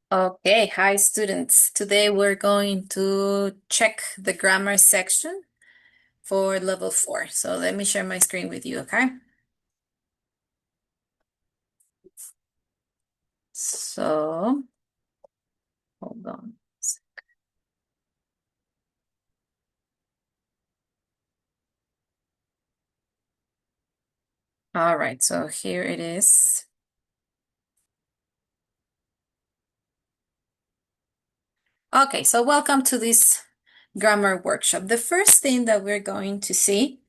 Okay, hi students. Today we're going to check the grammar section for level 4. So let me share my screen with you, okay? So, hold on. All right, so here it is. Okay, so welcome to this grammar workshop. The first thing that we're going to see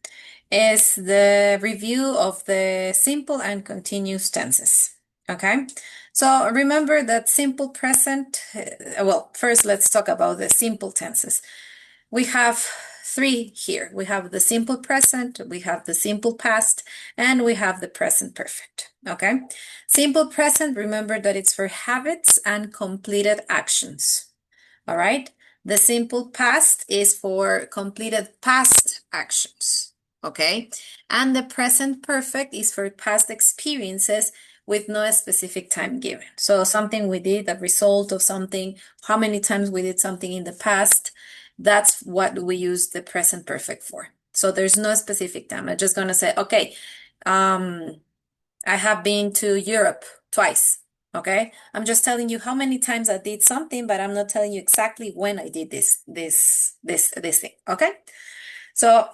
is the review of the simple and continuous tenses. Okay, so remember that simple present, well, first let's talk about the simple tenses. We have three here. We have the simple present, we have the simple past, and we have the present perfect. Okay, simple present, remember that it's for habits and completed actions. All right. The simple past is for completed past actions. Okay. And the present perfect is for past experiences with no specific time given. So something we did, a result of something, how many times we did something in the past, that's what we use the present perfect for. So there's no specific time. I'm just going to say, okay, um, I have been to Europe twice. Okay. I'm just telling you how many times I did something, but I'm not telling you exactly when I did this thing. Okay. So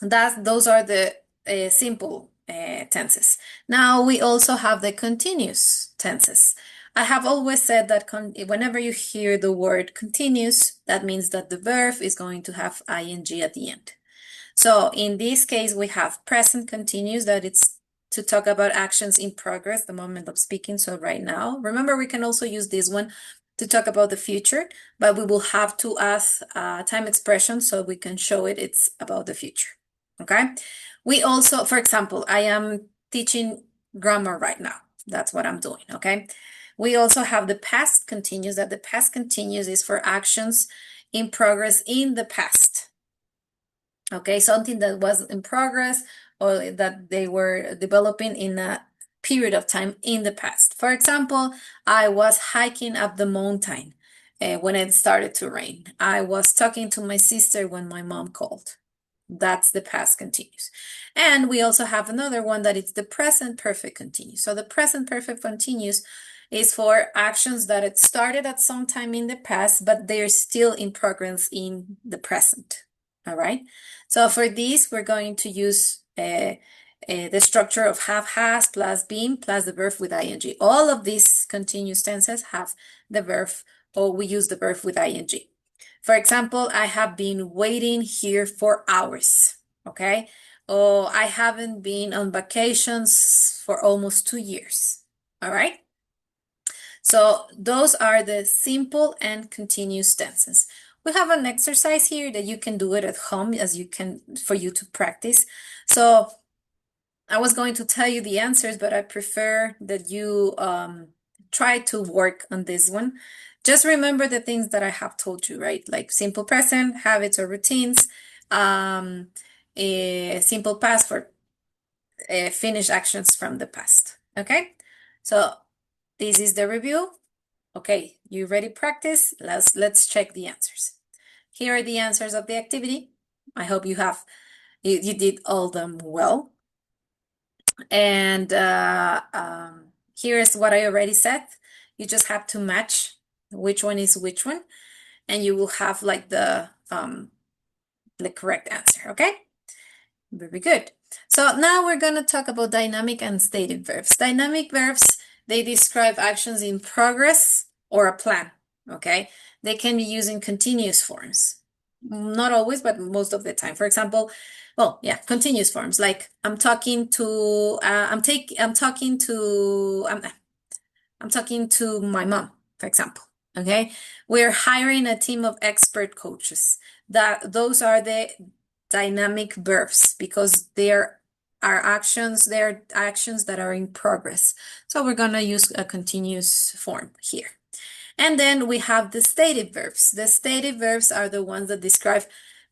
those are the simple tenses. Now we also have the continuous tenses. I have always said that whenever you hear the word continuous, that means that the verb is going to have ing at the end. So in this case, we have present continuous, that it's to talk about actions in progress, the moment of speaking. So right now, remember, we can also use this one to talk about the future, but we will have to add time expression so we can show it's about the future. Okay. We also, for example, I am teaching grammar right now. That's what I'm doing. Okay. We also have the past continuous, that the past continuous is for actions in progress in the past. Okay, something that was in progress or that they were developing in a period of time in the past. For example, I was hiking up the mountain when it started to rain. I was talking to my sister when my mom called. That's the past continuous. And we also have another one that it's the present perfect continuous. So the present perfect continuous is for actions that it started at some time in the past, but they're still in progress in the present. All right. So for this, we're going to use the structure of have has plus been plus the verb with ing. All of these continuous tenses have the verb, or we use the verb with ing. For example, I have been waiting here for hours. Okay. Oh, I haven't been on vacations for almost 2 years. All right. So those are the simple and continuous tenses. We have an exercise here that you can do it at home as you can for you to practice. So I was going to tell you the answers, but I prefer that you try to work on this one. Just remember the things that I have told you, right? Like simple present, habits or routines, a simple past for finished actions from the past. Okay, so this is the review. Okay, you ready practice? Let's check the answers. Here are the answers of the activity. I hope you did all them well. And here's what I already said. You just have to match which one is which one, and you will have like the correct answer. Okay, very good. So now we're gonna talk about dynamic and stated verbs. Dynamic verbs, they describe actions in progress or a plan. Okay, they can be used in continuous forms. Not always, but most of the time. For example, well, yeah, continuous forms. Like I'm talking to, I'm talking to my mom, for example. Okay, we're hiring a team of expert coaches. Those are the dynamic verbs because they're actions that are in progress. So we're gonna use a continuous form here. And then we have the stative verbs. The stative verbs are the ones that describe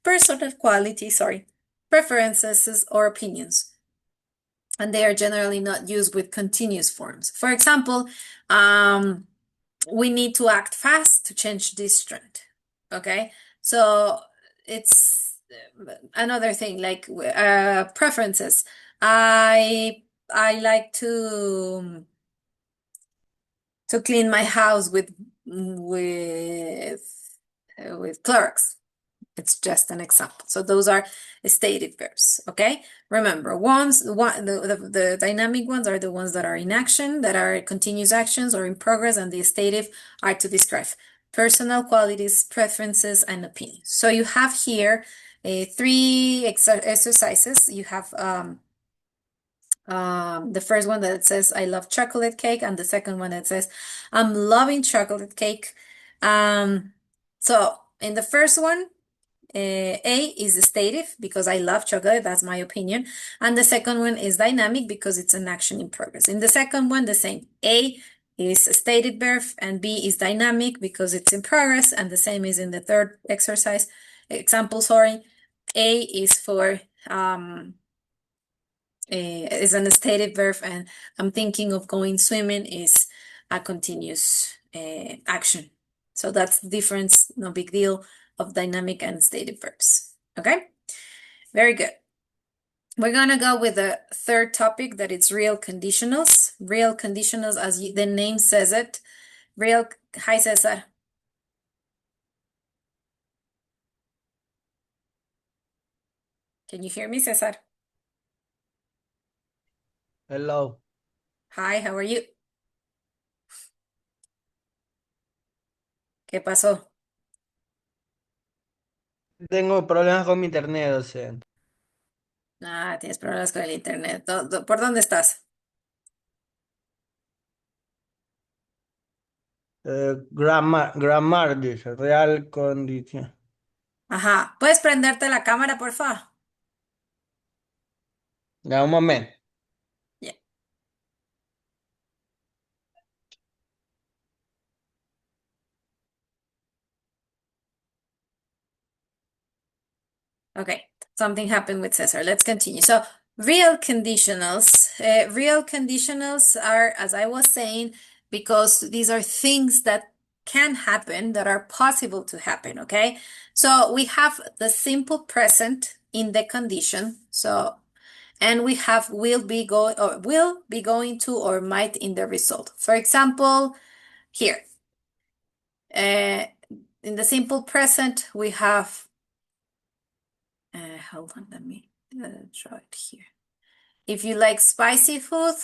personal quality, preferences or opinions. And they are generally not used with continuous forms. For example, we need to act fast to change this trend. Okay, so it's another thing like preferences. I like to clean my house with Clorox. It's just an example. So those are stated verbs, okay? Remember, the dynamic ones are the ones that are in action, that are continuous actions or in progress, and the stative are to describe personal qualities, preferences, and opinions. So you have here three exercises. You have the first one that says I love chocolate cake, and the second one that says I'm loving chocolate cake. So in the first one, A is stative because I love chocolate, that's my opinion. And the second one is dynamic because it's an action in progress. In the second one, the same. A is a stated verb and B is dynamic because it's in progress. And the same is in the third example, sorry. A is for is an stated verb, and I'm thinking of going swimming is a continuous action. So that's the difference, no big deal, of dynamic and stated verbs. Okay, very good. We're gonna go with the third topic, that it's real conditionals. Real conditionals, as the name says it. Hi Cesar. Can you hear me, Cesar? Hello. Hi, how are you? ¿Qué pasó? Tengo problemas con mi internet, o sea. Ah, tienes problemas con el internet. ¿Por dónde estás? Grammar, dice, real condición. Ajá. ¿Puedes prenderte la cámara, por favor? Ya, un momento. Ya. Okay, something happened with Cesar. Let's continue. So real conditionals. Real conditionals are, as I was saying, because these are things that can happen, that are possible to happen, okay? So we have the simple present in the condition. So, and we have will be going to, or might in the result. For example, here, in the simple present, we have hold on, let me draw it here. If you like spicy food,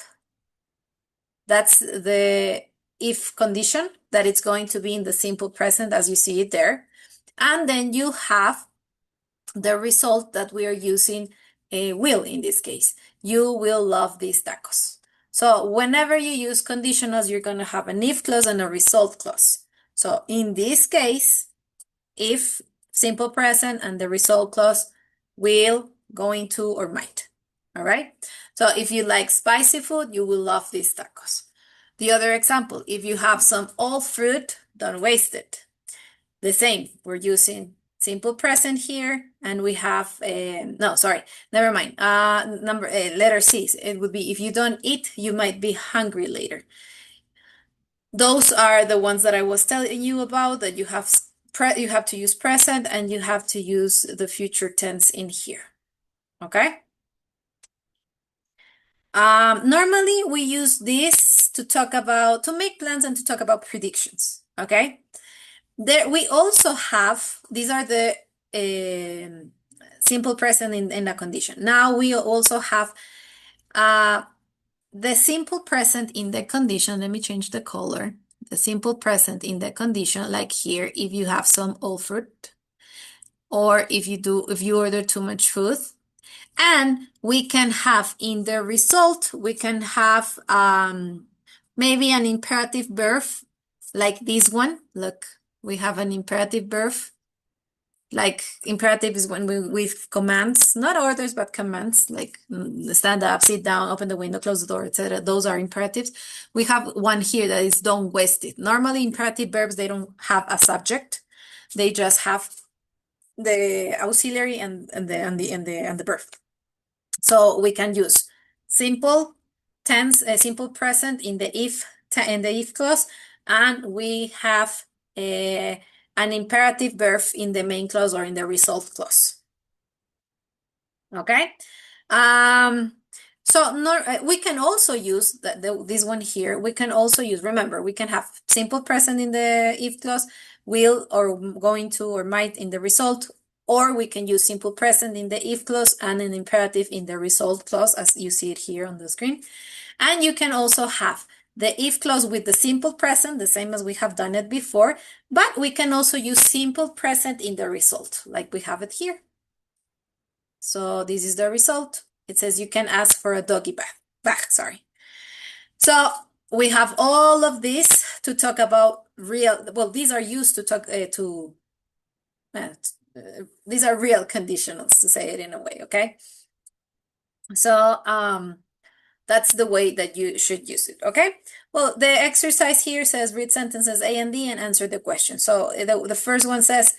that's the if condition, that it's going to be in the simple present as you see it there. And then you have the result that we are using, will in this case. You will love these tacos. So whenever you use conditionals, you're going to have an if clause and a result clause. So in this case, if simple present and the result clause will, going to, or might. All right. So if you like spicy food, you will love these tacos. The other example, if you have some old fruit, don't waste it. The same, we're using simple present here, and we have, no, sorry, never mind. Letter C, it would be if you don't eat, you might be hungry later. Those are the ones that I was telling you about, that you have to use present and you have to use the future tense in here. Okay? Normally we use this to make plans and to talk about predictions. Okay? There we also have, these are the simple present in a condition. Now we also have the simple present in the condition. Let me change the color. The simple present in the condition, like here, if you have some old fruit, or if you order too much food. And we can have in the result, we can have maybe an imperative verb like this one. Look, we have an imperative verb. Like imperative is when we with commands, not orders, but commands, like stand up, sit down, open the window, close the door, etc. Those are imperatives. We have one here that is don't waste it. Normally imperative verbs, they don't have a subject. They just have the auxiliary and the verb. So we can use simple tense, simple present in the if clause, and we have an imperative verb in the main clause or in the result clause. Okay? We can also use this one here. We can also use, remember, we can have simple present in the if clause, will or going to or might in the result, or we can use simple present in the if clause and an imperative in the result clause, as you see it here on the screen. And you can also have the if clause with the simple present, the same as we have done it before, but we can also use simple present in the result, like we have it here. So this is the result. It says you can ask for a doggy bath, sorry. So we have all of this to talk about these are used to talk these are real conditionals, to say it in a way, okay? So that's the way that you should use it, okay? Well, the exercise here says read sentences A and D and answer the question. So the first one says,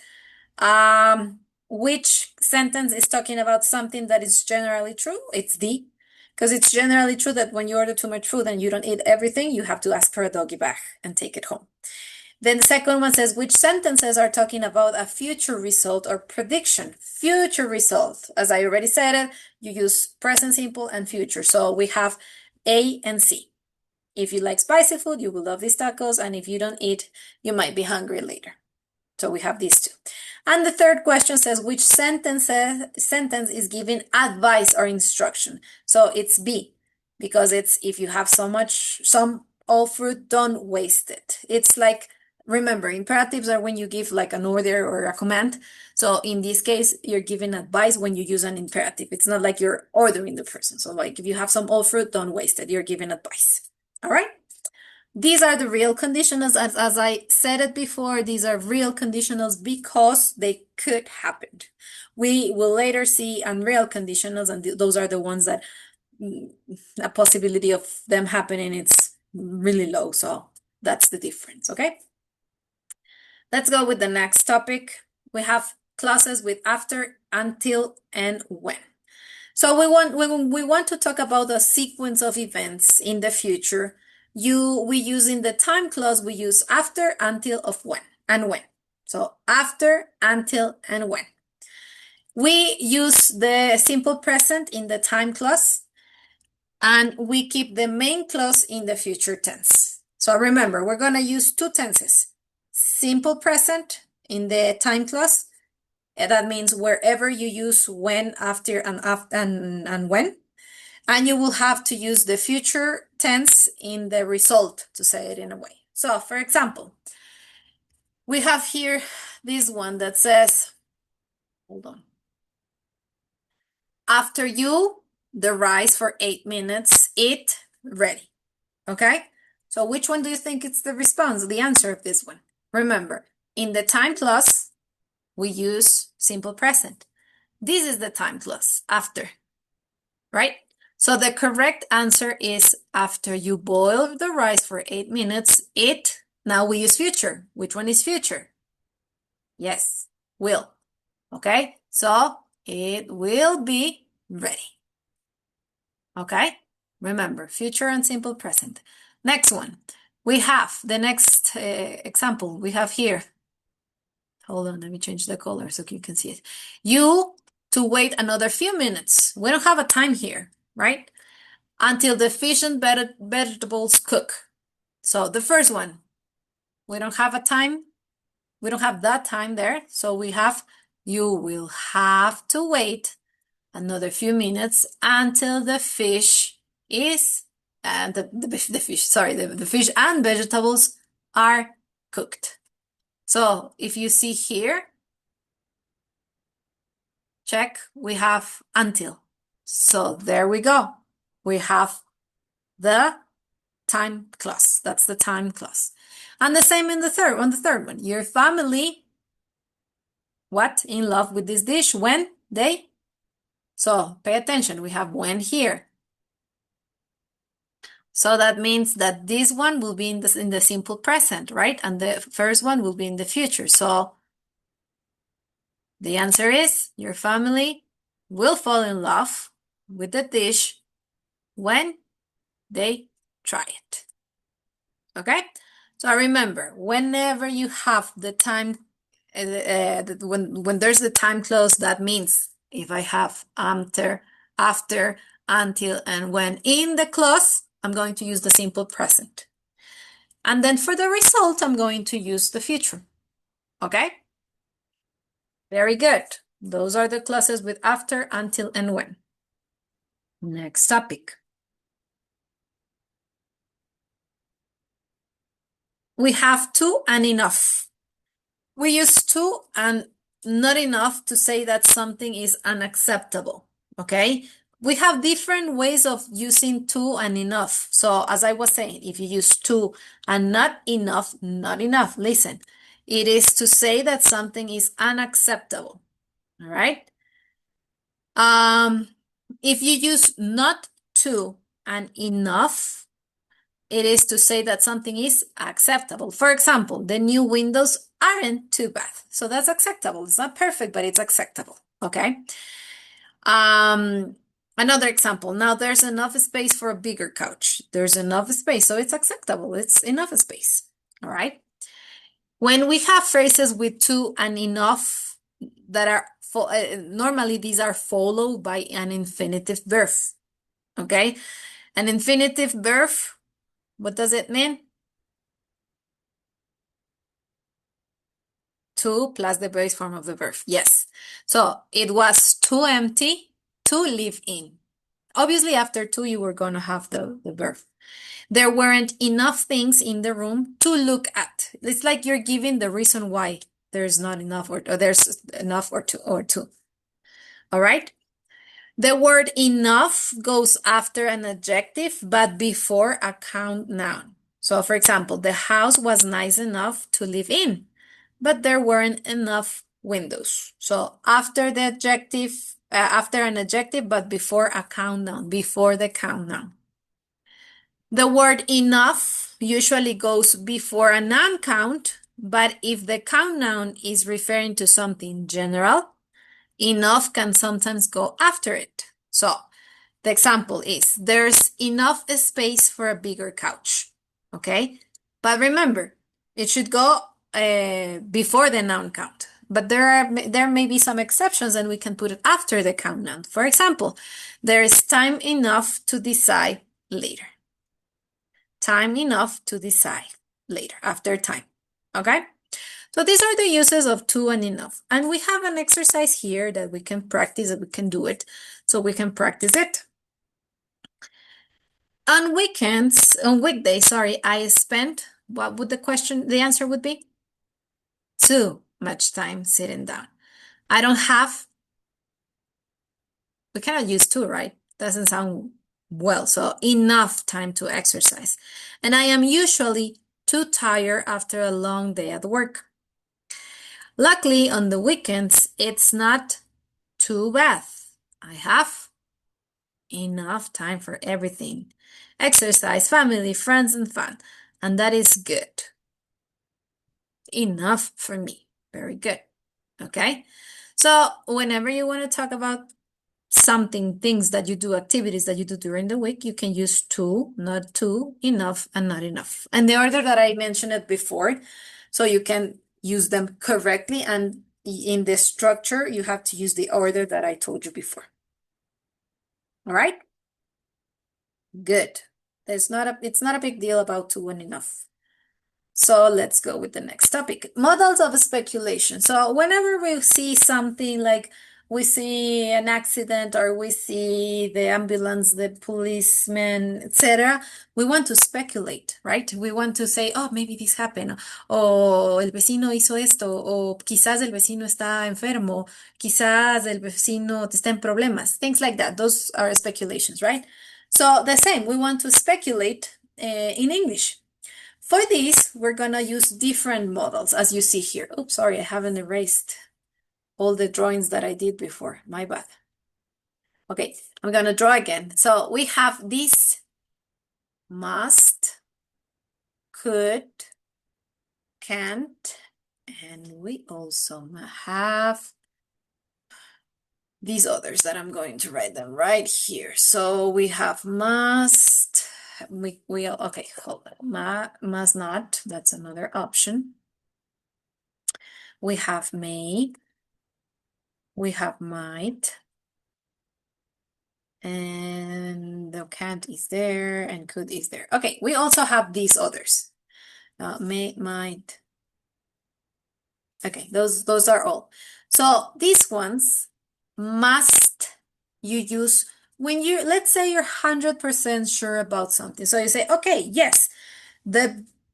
which sentence is talking about something that is generally true? It's D, because it's generally true that when you order too much food and you don't eat everything, you have to ask for a doggy bag and take it home. Then the second one says, which sentences are talking about a future result or prediction? Future result. As I already said, you use present simple and future. So we have A and C. If you like spicy food, you will love these tacos. And if you don't eat, you might be hungry later. So we have these two. And the third question says, which sentence is giving advice or instruction? So it's B, because it's if you have some all fruit, don't waste it. It's like, remember, imperatives are when you give like an order or a command. So in this case, you're giving advice when you use an imperative. It's not like you're ordering the person. So like if you have some all fruit, don't waste it. You're giving advice. All right? These are the real conditionals. As I said it before, these are real conditionals because they could happen. We will later see unreal conditionals, and those are the ones that a possibility of them happening it's really low. So that's the difference, okay? Let's go with the next topic. We have clauses with after, until, and when. So when we want to talk about a sequence of events in the future, we use in the time clause, we use after, until, of when, and when. So after, until, and when. We use the simple present in the time clause, and we keep the main clause in the future tense. So remember, we're going to use two tenses. Simple present in the time clause. That means wherever you use when, after, and when. And you will have to use the future tense in the result, to say it in a way. So, for example, we have here this one that says, hold on. After you, the rice for 8 minutes, eat, ready. Okay? So which one do you think is the response, the answer of this one? Remember, in the time clause, we use simple present. This is the time clause, after, right? So the correct answer is after you boil the rice for 8 minutes, it, now we use future. Which one is future? Yes, will. Okay, so it will be ready. Okay, remember, future and simple present. Next one, we have the next example we have here. Hold on, let me change the color so you can see it. You to wait another few minutes. We don't have a time here, right? Until the fish and vegetables cook. So the first one, we don't have a time. We don't have that time there. So we have, you will have to wait another few minutes until the fish is, and the fish and vegetables are cooked. So if you see here, check, we have until. So there we go. We have the time clause. That's the time clause. And the same on the third one. Your family, what? In love with this dish when they? So pay attention. We have when here. So that means that this one will be in the simple present, right? And the first one will be in the future. So the answer is your family will fall in love with the dish when they try it. Okay? So remember, whenever you have the time, when there's the time clause, that means if I have after, until, and when in the clause, I'm going to use the simple present. And then for the result, I'm going to use the future. Okay? Very good. Those are the clauses with after, until, and when. Next topic. We have to and enough. We use to and not enough to say that something is unacceptable, okay? We have different ways of using to and enough. So as I was saying, if you use to and not enough, not enough, listen. It is to say that something is unacceptable, all right? If you use not to and enough, it is to say that something is acceptable. For example, the new windows aren't too bad. So that's acceptable. It's not perfect, but it's acceptable. Okay. Another example. Now there's enough space for a bigger couch. There's enough space, so it's acceptable. It's enough space. All right. When we have phrases with to and enough that are normally these are followed by an infinitive verb. Okay. An infinitive verb, what does it mean? To plus the base form of the verb. Yes. So it was too empty to live in. Obviously, after to, you were going to have the verb. There weren't enough things in the room to look at. It's like you're giving the reason why there's not enough or there's enough or two. All right. The word enough goes after an adjective, but before a count noun. So, for example, the house was nice enough to live in, but there weren't enough windows. So, after the adjective, after an adjective, but before a count noun, before the count noun. The word enough usually goes before a noun count, but if the count noun is referring to something general, enough can sometimes go after it. So the example is there's enough space for a bigger couch. Okay. But remember, it should go before the noun count. But there may be some exceptions and we can put it after the count noun. For example, there is time enough to decide later. Time enough to decide later, after time. Okay? So these are the uses of to and enough. And we have an exercise here that we can practice, that we can do it. So we can practice it. On weekdays, I spent, what would the answer would be? Too much time sitting down. I don't have, we cannot use to, right? Doesn't sound well. So enough time to exercise. And I am usually too tired after a long day at work. Luckily, on the weekends, it's not too bad. I have enough time for everything. Exercise, family, friends, and fun. And that is good. Enough for me. Very good. Okay? So whenever you want to talk about something, things that you do, activities that you do during the week, you can use to, not to, enough, and not enough. And the order that I mentioned it before, so you can use them correctly. And in the structure, you have to use the order that I told you before. All right? Good. It's not a big deal about to and enough. So let's go with the next topic. Models of speculation. So whenever we see something like we see an accident or we see the ambulance, the policeman, etc., we want to speculate, right? We want to say, oh, maybe this happened, o el vecino hizo esto, o quizás el vecino está enfermo, quizás el vecino está en problemas, things like that. Those are speculations, right? So the same, we want to speculate in English. For this, we're gonna use different models as you see here. Oops, sorry, I haven't erased all the drawings that I did before. My bad. Okay, I'm gonna draw again. So we have this must, could, can't, and we also have these others that I'm going to write them right here. So we have must, okay, hold on. Must not, that's another option. We have may, we have might, and the can't is there, and could is there. Okay, we also have these others. May, might. Okay, those are all. So these ones must you use when let's say you're 100% sure about something. So you say, okay, yes,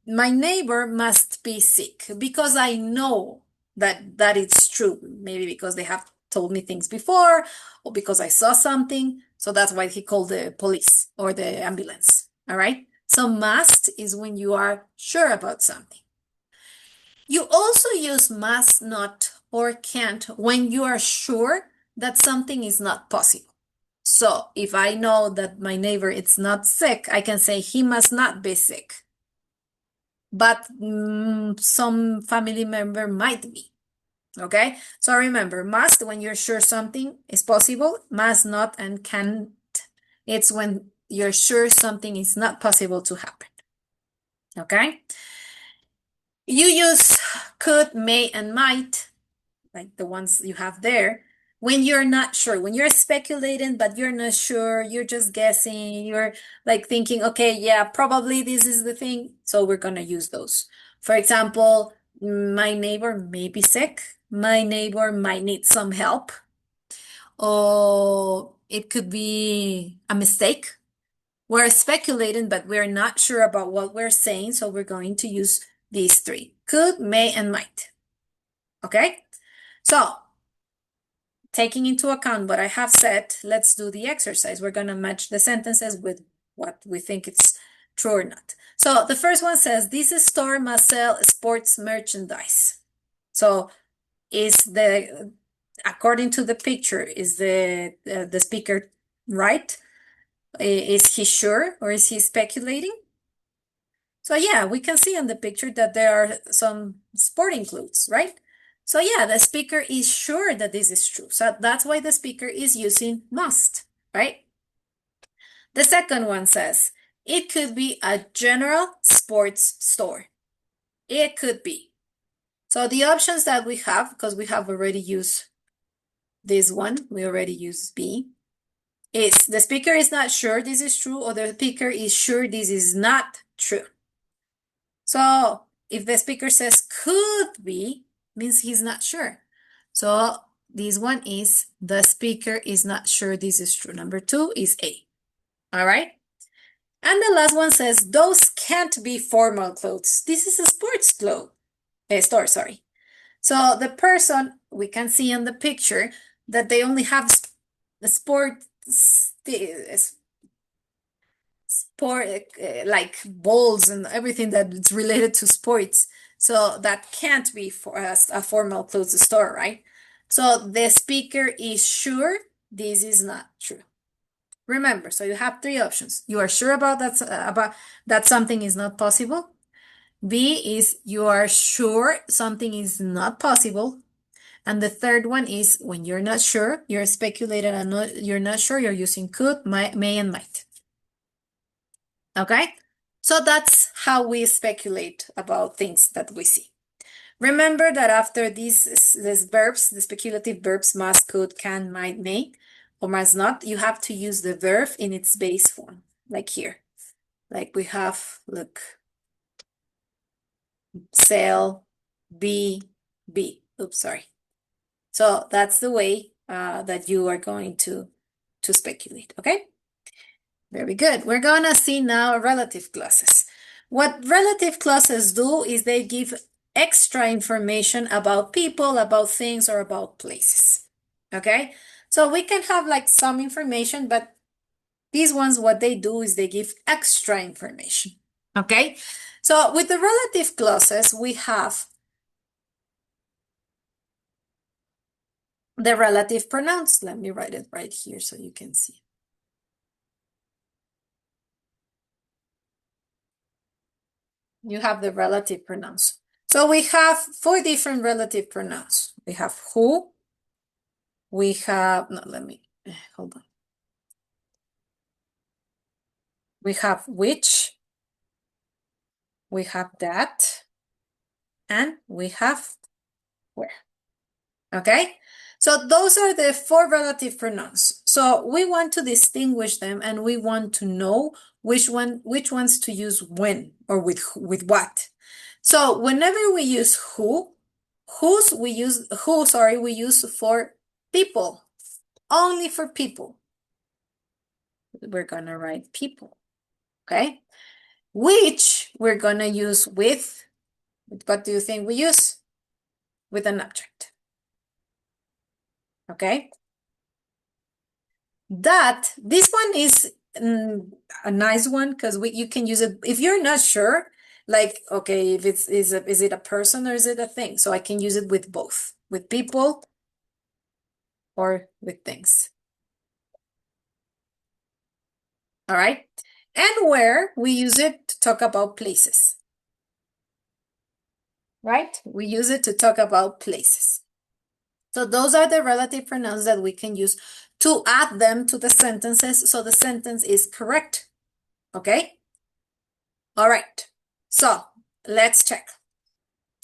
my neighbor must be sick because I know that it's true. Maybe because they have told me things before or because I saw something. So that's why he called the police or the ambulance. All right. So must is when you are sure about something. You also use must not or can't when you are sure that something is not possible. So if I know that my neighbor is not sick, I can say he must not be sick. But some family member might be. Okay? So remember, must when you're sure something is possible, must not and can't. It's when you're sure something is not possible to happen. Okay? You use could, may, and might, like the ones you have there, when you're not sure, when you're speculating, but you're not sure, you're just guessing, you're like thinking, okay, yeah, probably this is the thing. So we're going to use those. For example, my neighbor may be sick. My neighbor might need some help. Or it could be a mistake. We're speculating, but we're not sure about what we're saying. So we're going to use these three: could, may, and might. Okay? So taking into account what I have said, let's do the exercise. We're going to match the sentences with what we think it's true or not. So the first one says, this store must sell sports merchandise. So according to the picture, is the speaker right? Is he sure or is he speculating? So yeah, we can see in the picture that there are some sporting clothes, right? So yeah, the speaker is sure that this is true. So that's why the speaker is using must, right? The second one says, it could be a general sports store. It could be. So the options that we have, because we have already used this one, we already used B, is the speaker is not sure this is true or the speaker is sure this is not true. So if the speaker says could be, means he's not sure. So this one is the speaker is not sure this is true. Number 2 is A. All right. And the last one says those can't be formal clothes. This is a sports store, sorry. So the person, we can see in the picture that they only have the sport like balls and everything that's related to sports. So that can't be for us a formal clothes store, right? So the speaker is sure this is not true. Remember, so you have 3 options. You are sure about that something is not possible. B is you are sure something is not possible. And the third one is when you're not sure, you're speculating and you're not sure, you're using could, may, and might. Okay? So that's how we speculate about things that we see. Remember that after these verbs, the speculative verbs must, could, can, might, may, or must not, you have to use the verb in its base form, like here. Like we have, look, sell, be. Oops, sorry. So that's the way that you are going to speculate, okay? Very good. We're going to see now relative clauses. What relative clauses do is they give extra information about people, about things, or about places. Okay? So we can have like some information, but these ones, what they do is they give extra information. Okay? So with the relative clauses, we have the relative pronouns. Let me write it right here so you can see. You have the relative pronouns. So we have 4 different relative pronouns. We have who, we have, no, let me, hold on. We have which, we have that, and we have where. Okay? So those are the 4 relative pronouns. So we want to distinguish them and we want to know which ones to use when or with what. So whenever we use who, we use for people. Only for people. We're gonna write people. Okay? Which we're gonna use with what do you think we use? With an object. Okay? That this one is a nice one because you can use it if you're not sure, like, okay, if is it a person or is it a thing? So I can use it with both, with people or with things. All right. And where we use it to talk about places. Right? We use it to talk about places. So those are the relative pronouns that we can use to add them to the sentences so the sentence is correct. Okay? All right. So let's check.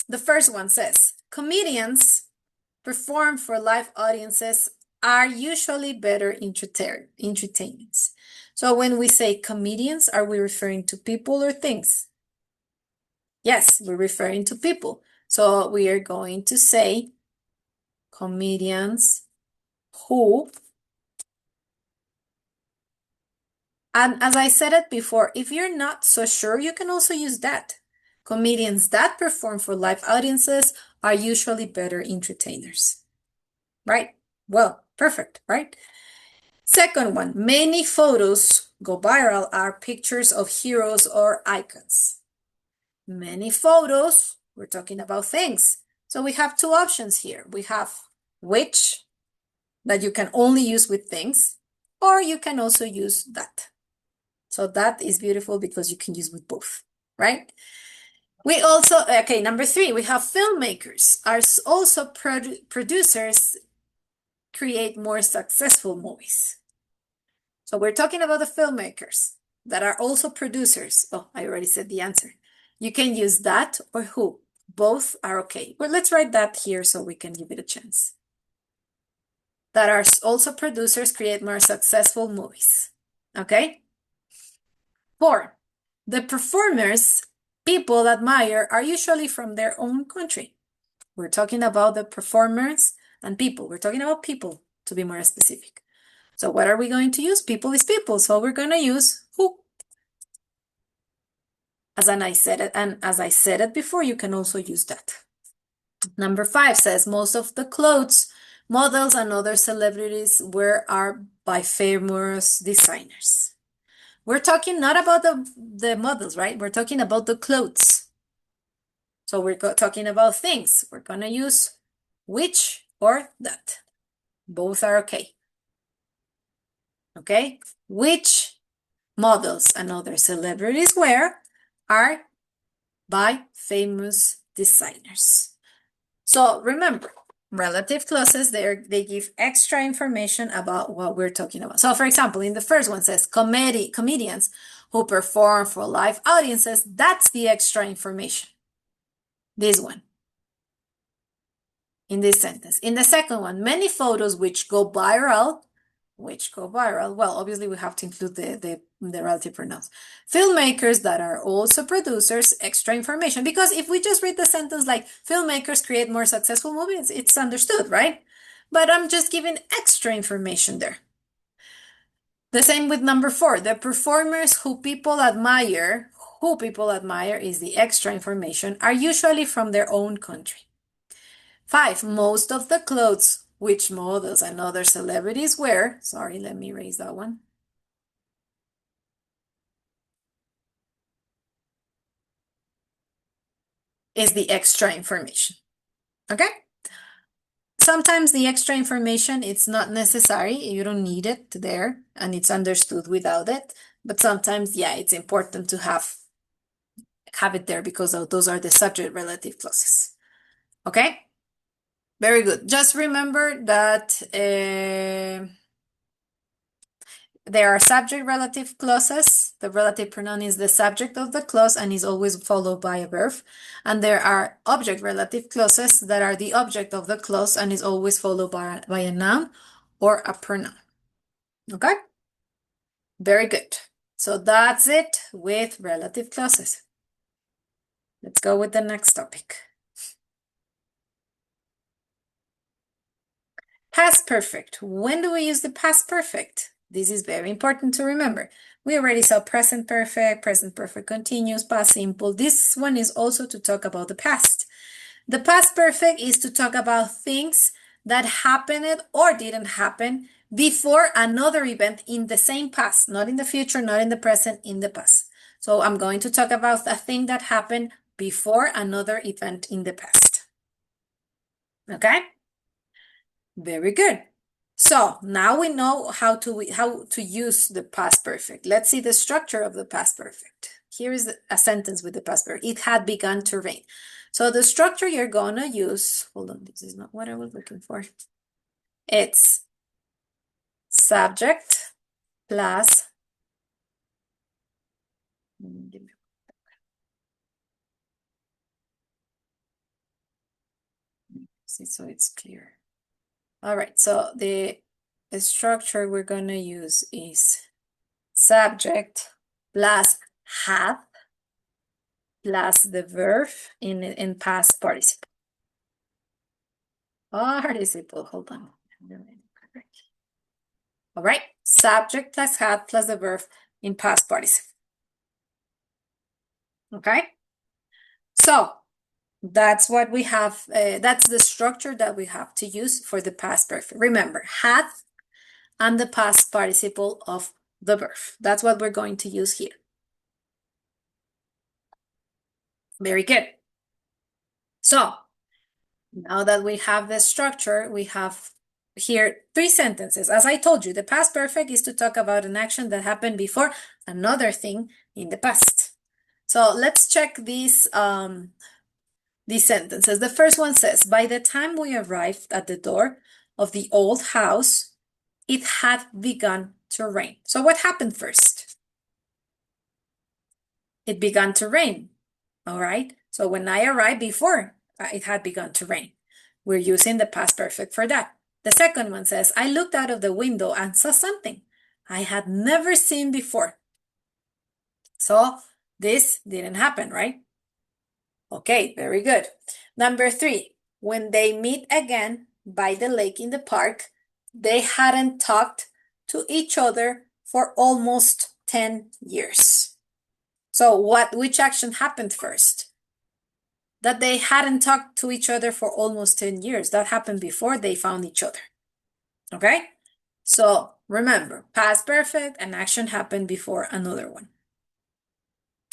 The first one says, comedians perform for live audiences are usually better entertainments. So when we say comedians, are we referring to people or things? Yes, we're referring to people. So we are going to say comedians who, and as I said it before, if you're not so sure, you can also use that. Comedians that perform for live audiences are usually better entertainers. Right? Well, perfect, right? Second one, many photos go viral are pictures of heroes or icons. Many photos, we're talking about things. So we have 2 options here. We have which, that you can only use with things, or you can also use that. So that is beautiful because you can use with both, right? We also, okay, number 3, we have filmmakers are also producers create more successful movies. So we're talking about the filmmakers that are also producers. Oh, I already said the answer. You can use that or who. Both are okay. Well, let's write that here so we can give it a chance. That are also producers create more successful movies. Okay? 4, the performers people admire are usually from their own country. We're talking about the performers and people. We're talking about people, to be more specific. So what are we going to use? People is people. So we're going to use who. As I said it before, you can also use that. Number 5 says most of the clothes models and other celebrities wear are by famous designers. We're talking not about the models, right? We're talking about the clothes. So we're talking about things. We're going to use which or that. Both are okay. Okay? Which models and other celebrities wear are by famous designers. So remember, relative clauses, they give extra information about what we're talking about. So for example, in the first one says comedians who perform for live audiences, that's the extra information. This one. In this sentence. In the second one, many photos which go viral, well, obviously we have to include the relative pronouns. Filmmakers that are also producers, extra information. Because if we just read the sentence like filmmakers create more successful movies, it's understood, right? But I'm just giving extra information there. The same with number 4, the performers who people admire is the extra information, are usually from their own country. 5, most of the clothes which models and other celebrities wear, sorry, let me erase that one. Is the extra information, okay? Sometimes the extra information, it's not necessary, you don't need it there, and it's understood without it, but sometimes, yeah, it's important to have it there because those are the subject relative clauses, okay? Very good. Just remember that there are subject relative clauses The relative pronoun is the subject of the clause and is always followed by a verb. And there are object relative clauses that are the object of the clause and is always followed by a noun or a pronoun. Okay? Very good. So that's it with relative clauses. Let's go with the next topic. Past perfect. When do we use the past perfect? This is very important to remember. We already saw present perfect continuous, past simple. This one is also to talk about the past. The past perfect is to talk about things that happened or didn't happen before another event in the same past, not in the future, not in the present, in the past. So I'm going to talk about a thing that happened before another event in the past. Okay? Very good. So now we know how to use the past perfect. Let's see the structure of the past perfect. Here is a sentence with the past perfect. It had begun to rain. So the structure you're gonna use, hold on, this is not what I was looking for. It's subject plus, see, so it's clear. All right, so the structure we're gonna use is subject plus had plus the verb in past participle. Participle, hold on. All right, subject plus had plus the verb in past participle. Okay, so that's what we have. That's the structure that we have to use for the past perfect. Remember, had and the past participle of the verb. That's what we're going to use here. Very good. So now that we have the structure, we have here 3 sentences. As I told you, the past perfect is to talk about an action that happened before another thing in the past. So let's check these sentences. The first one says, by the time we arrived at the door of the old house, it had begun to rain. So what happened first? It began to rain. All right. So when I arrived before, it had begun to rain. We're using the past perfect for that. The second one says, I looked out of the window and saw something I had never seen before. So this didn't happen, right? Okay, very good. Number 3, when they meet again by the lake in the park, they hadn't talked to each other for almost 10 years. So which action happened first? That they hadn't talked to each other for almost 10 years. That happened before they found each other. Okay? So remember, past perfect, an action happened before another one.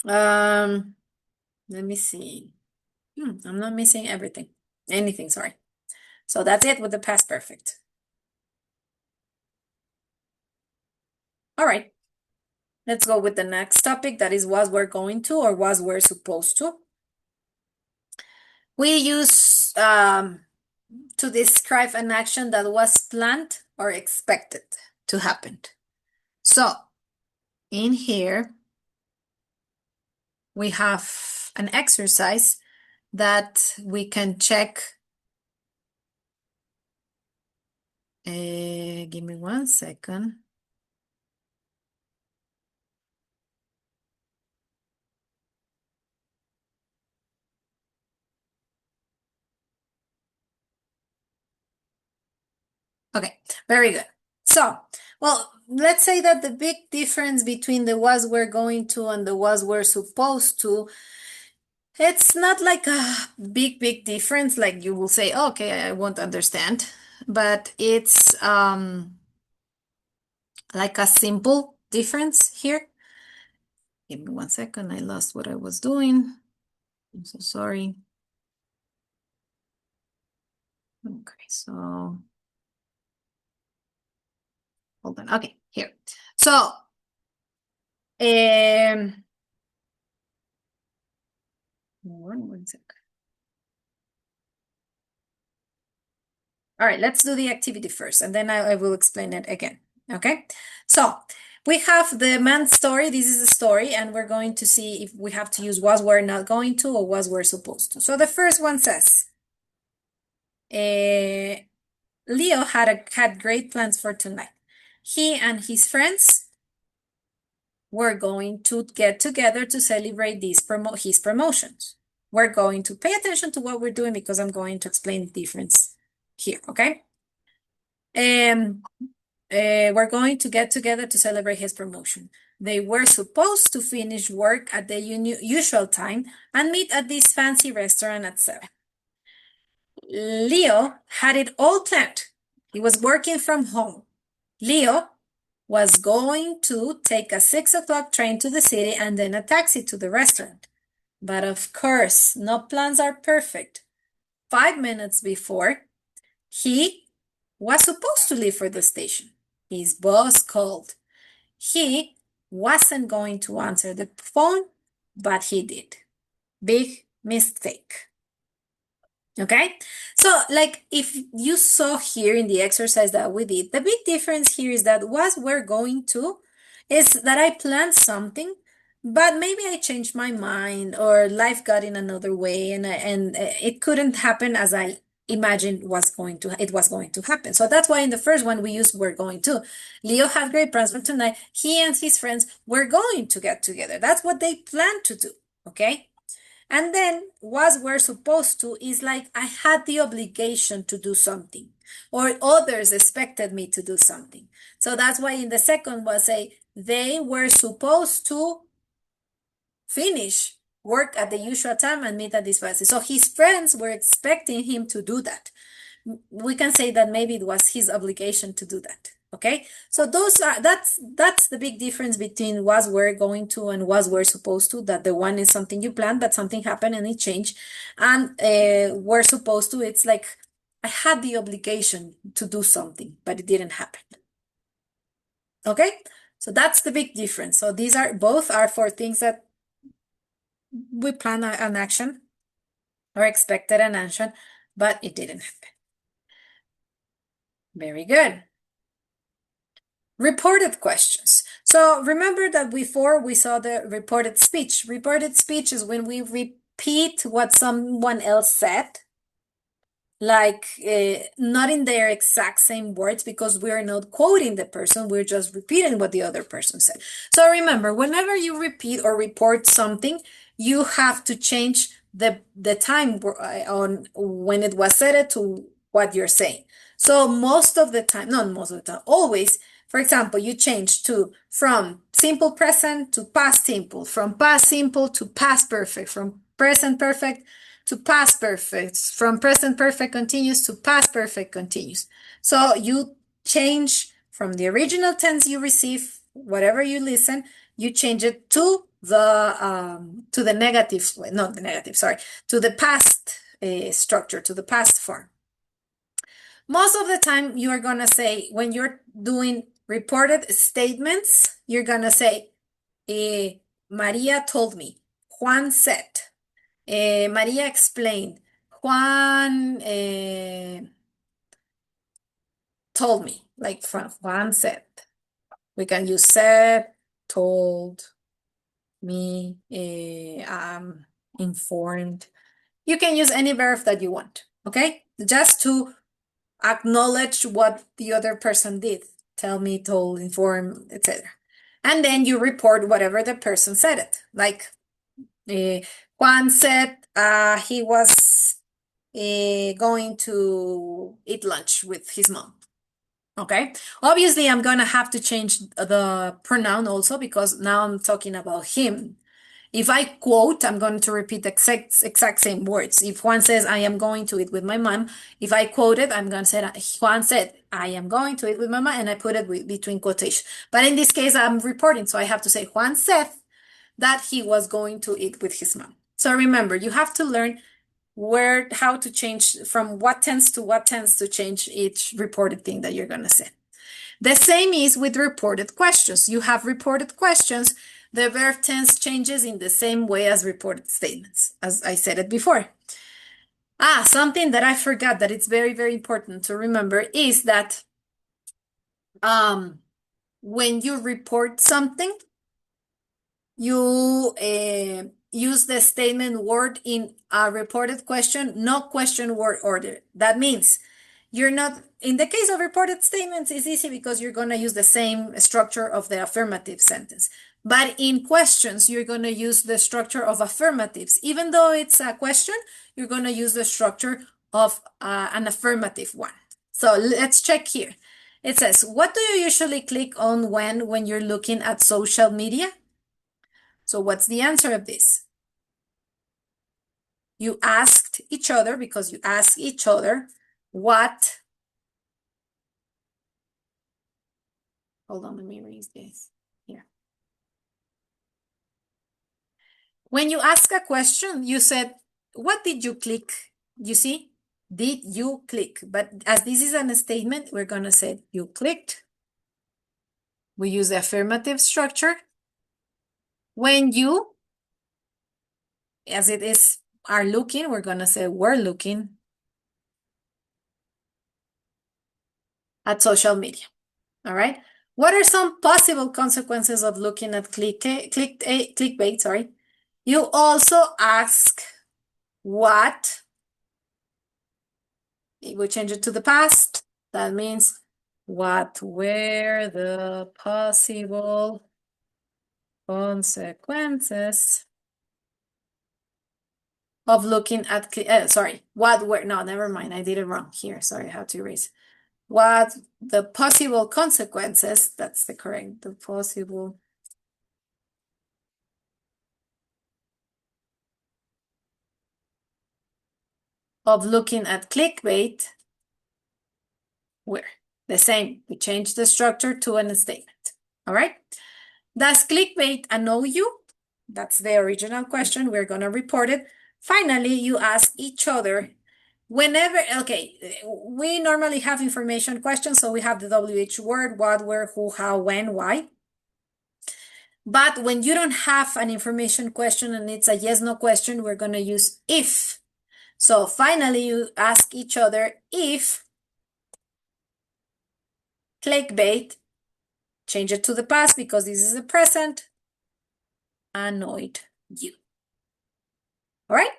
Let me see. I'm not missing anything, sorry. So that's it with the past perfect. All right. Let's go with the next topic. That is was we're going to or was we're supposed to. We use to describe an action that was planned or expected to happen. So in here, we have an exercise that we can check. Give me 1 second. Okay, very good. So, well, let's say that the big difference between the was we're going to and the was we're supposed to, it's not like a big difference, like you will say, okay, I won't understand, but it's like a simple difference here. Give me 1 second, I lost what I was doing. I'm so sorry. Okay, so hold on. Okay, here. So, 1 second. All right, let's do the activity first, and then I will explain it again. Okay, so We have the man's story. This is a story, and we're going to see if we have to use was we're not going to or was we're supposed to. So the first one says, Leo had great plans for tonight. He and his friends were going to get together to celebrate his promotions. We're going to pay attention to what we're doing because I'm going to explain the difference here, okay? We're going to get together to celebrate his promotion. They were supposed to finish work at the usual time and meet at this fancy restaurant at 7. Leo had it all planned. He was working from home. Leo was going to take a 6 o'clock train to the city and then a taxi to the restaurant. But of course, no plans are perfect. 5 minutes before, he was supposed to leave for the station. His boss called. He wasn't going to answer the phone, but he did. Big mistake. Okay, so like if you saw here in the exercise that we did, the big difference here is that was we're going to is that I planned something, but maybe I changed my mind or life got in another way and it couldn't happen as I imagined it was going to happen. So that's why in the first one we used we're going to. Leo had great plans for tonight. He and his friends were going to get together. That's what they planned to do. Okay. And then was we're supposed to is like I had the obligation to do something or others expected me to do something. So that's why in the second was they were supposed to finish work at the usual time and meet at this place. So his friends were expecting him to do that. We can say that maybe it was his obligation to do that. Okay, so that's the big difference between was we're going to and was we're supposed to. That the one is something you planned, but something happened and it changed. And we're supposed to, it's like I had the obligation to do something, but it didn't happen. Okay, so that's the big difference. So these are both are for things that we plan an action or expected an action, but it didn't happen. Very good. Reported questions. So remember that before we saw the reported speech. Reported speech is when we repeat what someone else said, like not in their exact same words because we are not quoting the person, we're just repeating what the other person said. So remember, whenever you repeat or report something, you have to change the time on when it was said to what you're saying. So most of the time, not most of the time, always, for example, you change from simple present to past simple, from past simple to past perfect, from present perfect to past perfect, from present perfect continuous to past perfect continuous. So you change from the original tense you receive, whatever you listen, you change it to the negative, not the negative, sorry, to the past structure, to the past form. Most of the time, you are going to say, when you're doing reported statements, you're going to say, Maria told me, Juan said, Maria explained, Juan told me, like Juan said. We can use said, told, me, informed. You can use any verb that you want, okay? Just to acknowledge what the other person did. Tell me, told, inform, etc. And then you report whatever the person said it. Like Juan said he was going to eat lunch with his mom. Okay, obviously I'm gonna have to change the pronoun also because now I'm talking about him. If I quote, I'm going to repeat the exact same words. If Juan says, I am going to eat with my mom, if I quote it, I'm going to say, Juan said, I am going to eat with my mom, and I put it between quotation. But in this case, I'm reporting, so I have to say, Juan said that he was going to eat with his mom. So remember, you have to learn how to change from what tense to what tense to change each reported thing that you're going to say. The same is with reported questions. You have reported questions. The verb tense changes in the same way as reported statements, as I said it before. Something that I forgot that it's very, very important to remember is that when you report something, you use the statement word in a reported question, no question word order. That means you're not, in the case of reported statements, it's easy because you're going to use the same structure of the affirmative sentence. But in questions, you're going to use the structure of affirmatives. Even though it's a question, you're going to use the structure of an affirmative one. So let's check here. It says, what do you usually click on when you're looking at social media? So what's the answer of this? You asked each other, because you ask each other what. Hold on, let me erase this here. When you ask a question, you said, what did you click? You see, did you click? But as this is a statement, we're going to say you clicked. We use the affirmative structure. When you, as it is, are looking, we're going to say we're looking at social media. All right. What are some possible consequences of looking at clickbait? Sorry. You also ask what. We change it to the past. That means what were the possible consequences of looking at, sorry, what were, no, never mind. I did it wrong here. Sorry, I have to erase. What the possible consequences, that's the correct, the possible of looking at clickbait were the same. We changed the structure to a statement. All right. Does clickbait annoy you? That's the original question. We're going to report it. Finally, you ask each other whenever, okay, we normally have information questions. So we have the WH word, what, where, who, how, when, why. But when you don't have an information question and it's a yes, no question, we're going to use if. So finally, you ask each other if clickbait, change it to the past because this is the present, annoyed you. All right?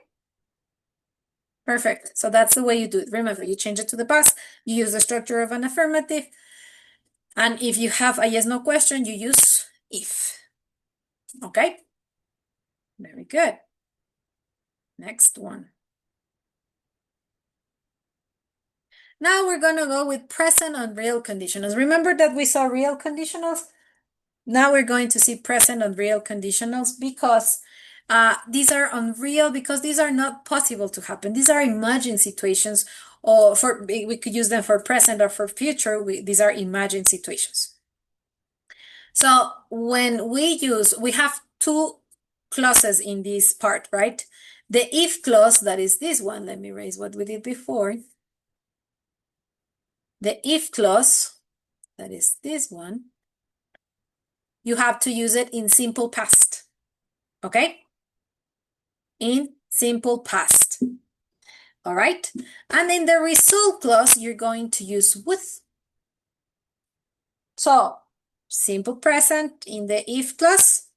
Perfect. So that's the way you do it. Remember, you change it to the past, you use the structure of an affirmative, and if you have a yes, no question, you use if. Okay? Very good. Next one. Now we're going to go with present and real conditionals. Remember that we saw real conditionals? Now we're going to see present and real conditionals because these are unreal, because these are not possible to happen. These are imagined situations, or we could use them for present or for future. These are imagined situations. So when we have two clauses in this part, right? The if clause, that is this one. Let me erase what we did before. The if clause, that is this one. You have to use it in simple past, okay? In simple past. All right. And in the result clause, you're going to use with. So simple present in the if clause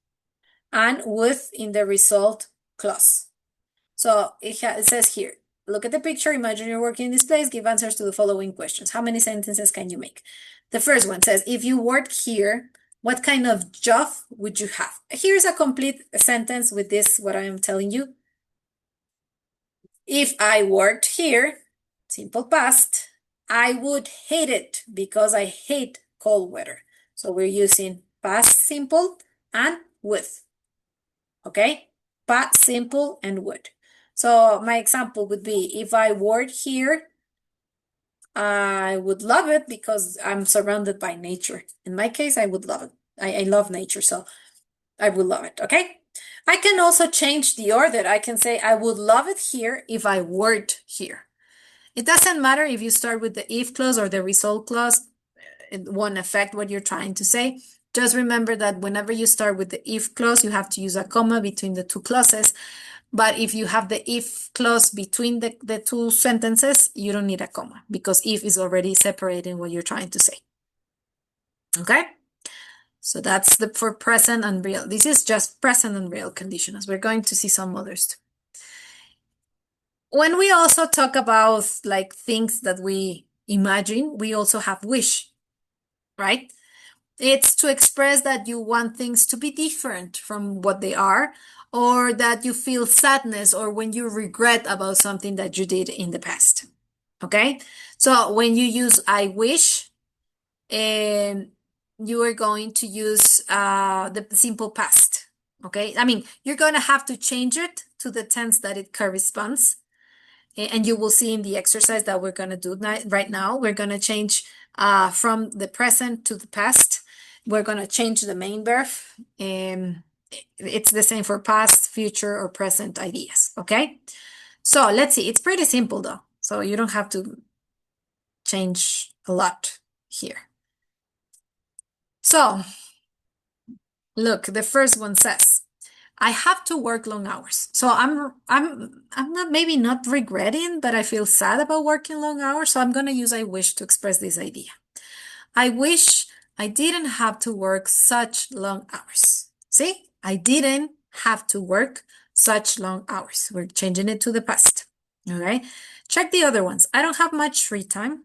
and with in the result clause. So it says here, look at the picture, imagine you're working in this place, give answers to the following questions. How many sentences can you make? The first one says, if you work here, what kind of job would you have? Here's a complete sentence with this, what I am telling you. If I worked here, simple past, I would hate it because I hate cold weather. So we're using past simple and with. Okay? Past simple and would. So my example would be, if I worked here, I would love it because I'm surrounded by nature. In my case, I would love it. I love nature, so I would love it. Okay? I can also change the order. I can say I would love it here if I worked here. It doesn't matter if you start with the if clause or the result clause. It won't affect what you're trying to say. Just remember that whenever you start with the if clause, you have to use a comma between the two clauses. But if you have the if clause between the two sentences, you don't need a comma because if is already separating what you're trying to say. Okay? So that's for present and real. This is just present and real conditions. We're going to see some others too. When we also talk about like things that we imagine, we also have wish, right? It's to express that you want things to be different from what they are, or that you feel sadness or when you regret about something that you did in the past. Okay? So when you use I wish, you are going to use the simple past. Okay? I mean, you're going to have to change it to the tense that it corresponds. And you will see in the exercise that we're going to do right now, we're going to change from the present to the past. We're going to change the main verb. It's the same for past, future, or present ideas. Okay? So let's see. It's pretty simple though. So you don't have to change a lot here. So look, the first one says, I have to work long hours. So I'm not maybe not regretting, but I feel sad about working long hours. So I'm gonna use I wish to express this idea. I wish I didn't have to work such long hours. See, I didn't have to work such long hours. We're changing it to the past. All right. Check the other ones. I don't have much free time.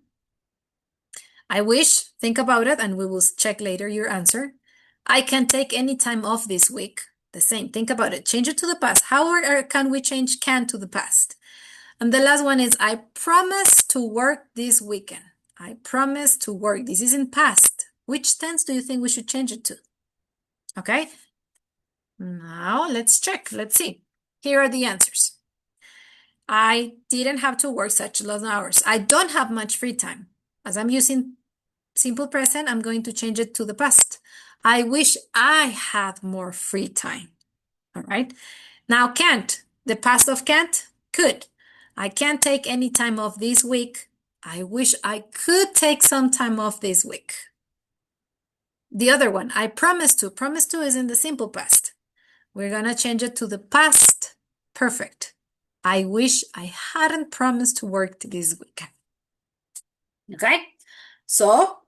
I wish, think about it, and we will check later your answer. I can take any time off this week. The same. Think about it. Change it to the past. How can we change can to the past? And the last one is I promise to work this weekend. I promise to work. This is in past. Which tense do you think we should change it to? Okay. Now let's check. Let's see. Here are the answers. I didn't have to work such long hours. I don't have much free time. As I'm using simple present, I'm going to change it to the past. I wish I had more free time. All right. Now, can't. The past of can't, could. I can't take any time off this week. I wish I could take some time off this week. The other one, I promise to. Promise to is in the simple past. We're going to change it to the past perfect. I wish I hadn't promised to work this weekend. Okay. So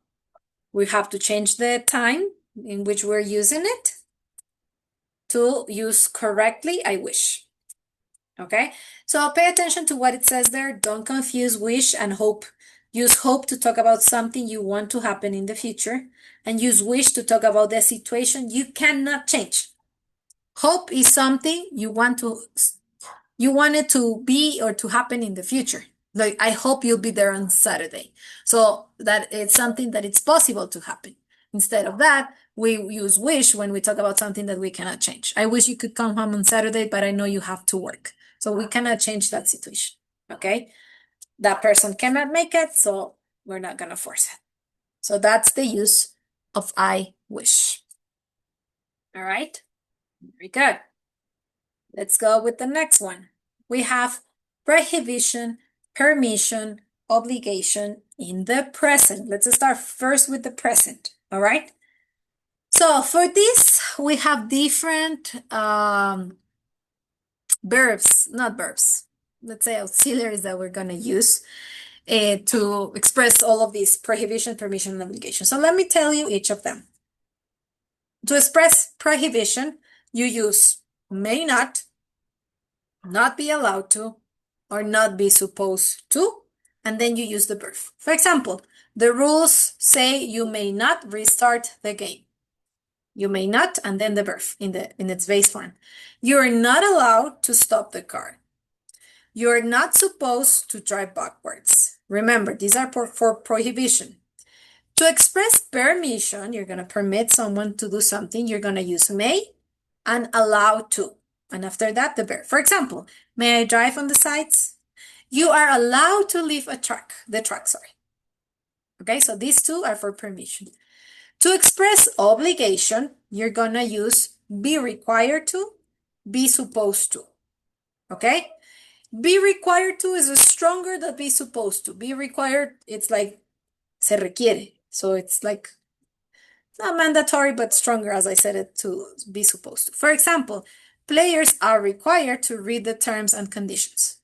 we have to change the time in which we're using it to use correctly, I wish. Okay, so pay attention to what it says there. Don't confuse wish and hope. Use hope to talk about something you want to happen in the future, and use wish to talk about the situation you cannot change. Hope is something you want it to be or to happen in the future. Like, I hope you'll be there on Saturday. So that it's something that it's possible to happen. Instead of that, we use wish when we talk about something that we cannot change. I wish you could come home on Saturday, but I know you have to work. So we cannot change that situation. Okay? That person cannot make it, so we're not going to force it. So that's the use of I wish. All right? Very good. Let's go with the next one. We have prohibition, permission, obligation in the present. Let's start first with the present. All right. So for this, we have different verbs, not verbs. Let's say auxiliaries that we're going to use to express all of these prohibition, permission, and obligation. So let me tell you each of them. To express prohibition, you use may not be allowed to, or not be supposed to, and then you use the verb. For example, the rules say you may not restart the game. You may not, and then the verb in its base form. You're not allowed to stop the car. You're not supposed to drive backwards. Remember, these are for prohibition. To express permission, you're going to permit someone to do something. You're going to use may and allow to. And after that, the verb. For example, may I drive on the sides? You are allowed to leave the truck, sorry. Okay, so these two are for permission. To express obligation, you're gonna use be required to, be supposed to. Okay? Be required to is stronger than be supposed to. Be required, it's like se requiere. So it's like not mandatory, but stronger, as I said it, to be supposed to. For example, players are required to read the terms and conditions.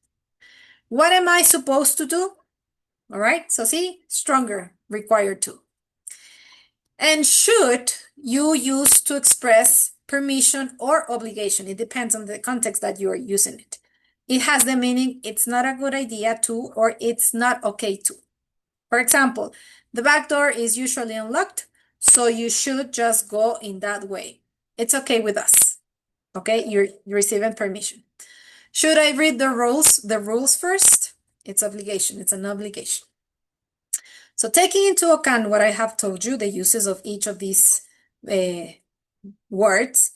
What am I supposed to do? All right, so see, stronger, required to. And should you use to express permission or obligation. It depends on the context that you are using it. It has the meaning it's not a good idea to, or it's not okay to. For example, the back door is usually unlocked, so you should just go in that way. It's okay with us. Okay, you're receiving permission. Should I read the rules first? It's obligation, it's an obligation. So taking into account what I have told you, the uses of each of these words,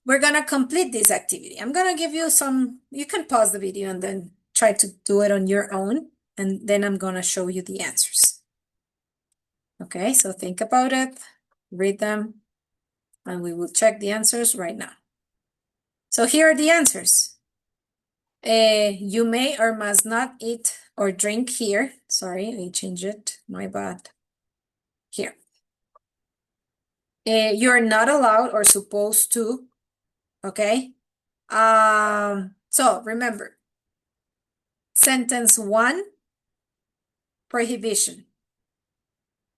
we're gonna complete this activity. I'm gonna give you some, you can pause the video and then try to do it on your own, and then I'm gonna show you the answers. Okay, so think about it, read them, and we will check the answers right now. So here are the answers. You may or must not eat or drink here. Sorry, I changed it, my bad. Here. You're not allowed or supposed to, okay? So remember, sentence 1, prohibition.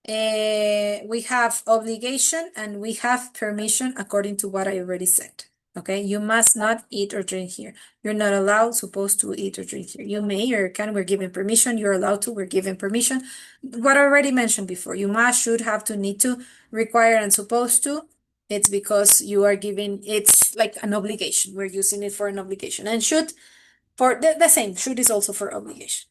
We have obligation and we have permission according to what I already said. Okay, you must not eat or drink here. You're not allowed, supposed to eat or drink here. You may or can, we're given permission. You're allowed to, we're given permission. What I already mentioned before, you must, should, have to, need to, require, and supposed to. It's because you are giving, it's like an obligation. We're using it for an obligation. And should, for the same, should is also for obligation.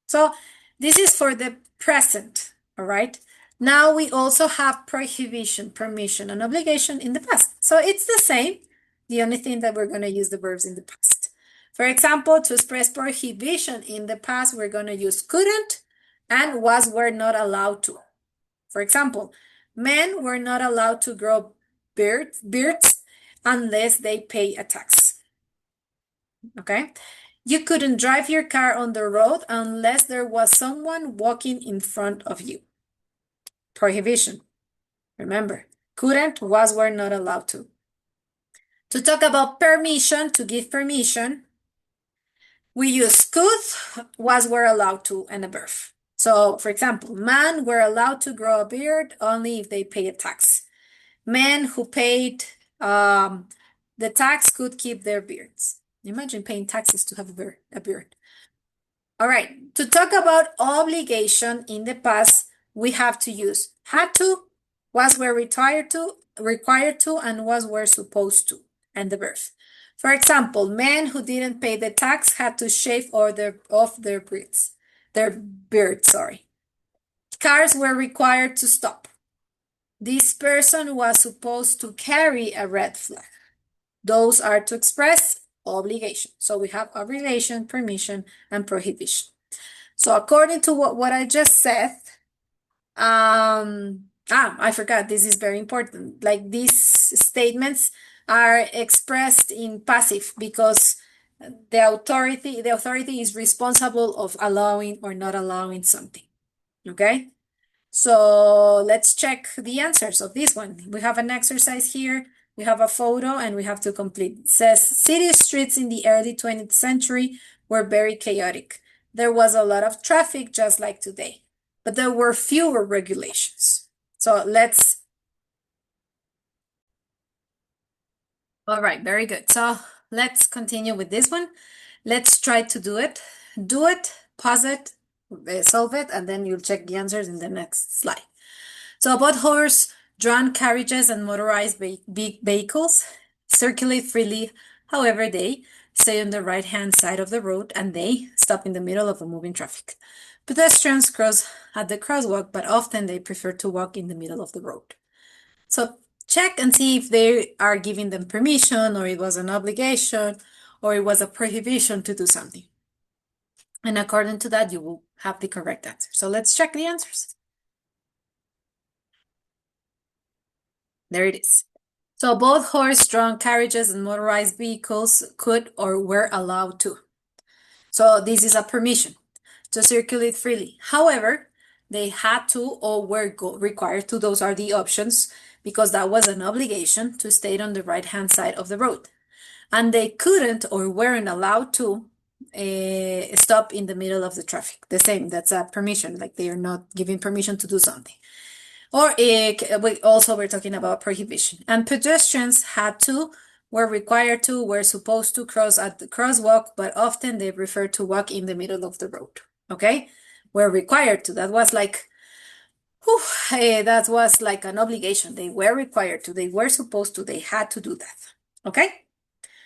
So this is for the present, all right? Now we also have prohibition, permission, and obligation in the past. So it's the same. The only thing that we're going to use the verbs in the past. For example, to express prohibition in the past, we're going to use couldn't and was, were not allowed to. For example, men were not allowed to grow beards unless they pay a tax. Okay? You couldn't drive your car on the road unless there was someone walking in front of you. Prohibition. Remember, couldn't, was, were not allowed to. To talk about permission, to give permission, we use could, was, were allowed to, and a verb. So, for example, men were allowed to grow a beard only if they pay a tax. Men who paid the tax could keep their beards. Imagine paying taxes to have a beard. All right, to talk about obligation in the past, we have to use had to, was, were required to, and was, were supposed to, and the verb. For example, men who didn't pay the tax had to shave off their beards, sorry. Cars were required to stop. This person was supposed to carry a red flag. Those are to express obligation. So we have obligation, permission, and prohibition. So according to what I just said, I forgot, this is very important. Like these statements are expressed in passive because the authority is responsible of allowing or not allowing something. Okay? So let's check the answers of this one. We have an exercise here. We have a photo and we have to complete. It says, city streets in the early 20th century were very chaotic. There was a lot of traffic just like today, but there were fewer regulations. So all right, very good. So let's continue with this one. Let's try to do it. Do it, pause it, solve it, and then you'll check the answers in the next slide. So both horse-drawn carriages and motorized vehicles circulate freely. However, they stay on the right-hand side of the road and they stop in the middle of a moving traffic. Pedestrians cross at the crosswalk, but often they prefer to walk in the middle of the road. So check and see if they are giving them permission, or it was an obligation, or it was a prohibition to do something. And according to that, you will have the correct answer. So let's check the answers. There it is. So both horse-drawn carriages and motorized vehicles could or were allowed to. So this is a permission to circulate freely. However, they had to or were required to. Those are the options because that was an obligation to stay on the right-hand side of the road. And they couldn't or weren't allowed to stop in the middle of the traffic. The same, that's a permission, like they are not giving permission to do something. Or we're talking about prohibition. And pedestrians were required to, were supposed to cross at the crosswalk, but often they prefer to walk in the middle of the road. Okay? Were required to. That was like, whew, that was like an obligation. They were required to, they were supposed to, they had to do that. Okay?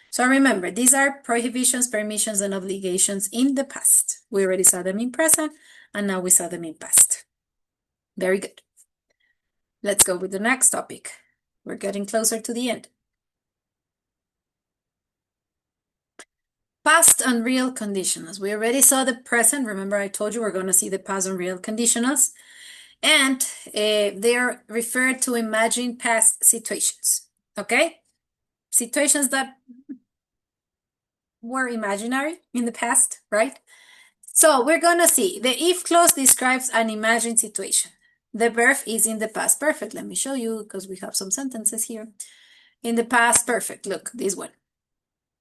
So remember, these are prohibitions, permissions, and obligations in the past. We already saw them in present, and now we saw them in past. Very good. Let's go with the next topic. We're getting closer to the end. Past and real conditionals. We already saw the present. Remember, I told you we're going to see the past and real conditionals. And they're referred to imagined past situations. Okay? Situations that were imaginary in the past, right? So we're going to see the if clause describes an imagined situation. The verb is in the past perfect. Let me show you because we have some sentences here. In the past perfect. Look, this one.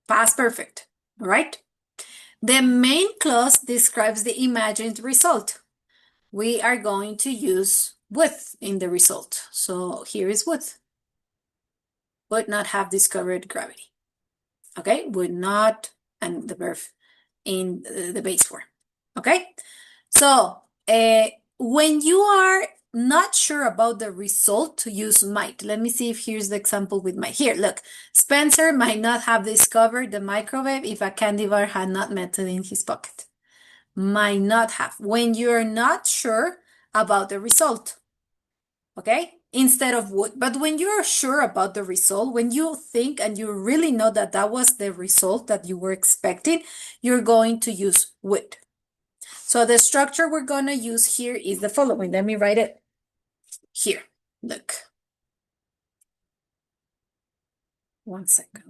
Past perfect. All right? The main clause describes the imagined result. We are going to use would in the result. So here is would not have discovered gravity. Okay, would not, and the verb in the base form. Okay, so when you are not sure about the result, to use might. Let me see if here's the example with might. Here, look, Spencer might not have discovered the microwave if a candy bar had not melted in his pocket. Might not have. When you're not sure about the result, okay? Instead of would. But when you're sure about the result, when you think and you really know that that was the result that you were expecting, you're going to use would. So the structure we're going to use here is the following. Let me write it here. Look. One second.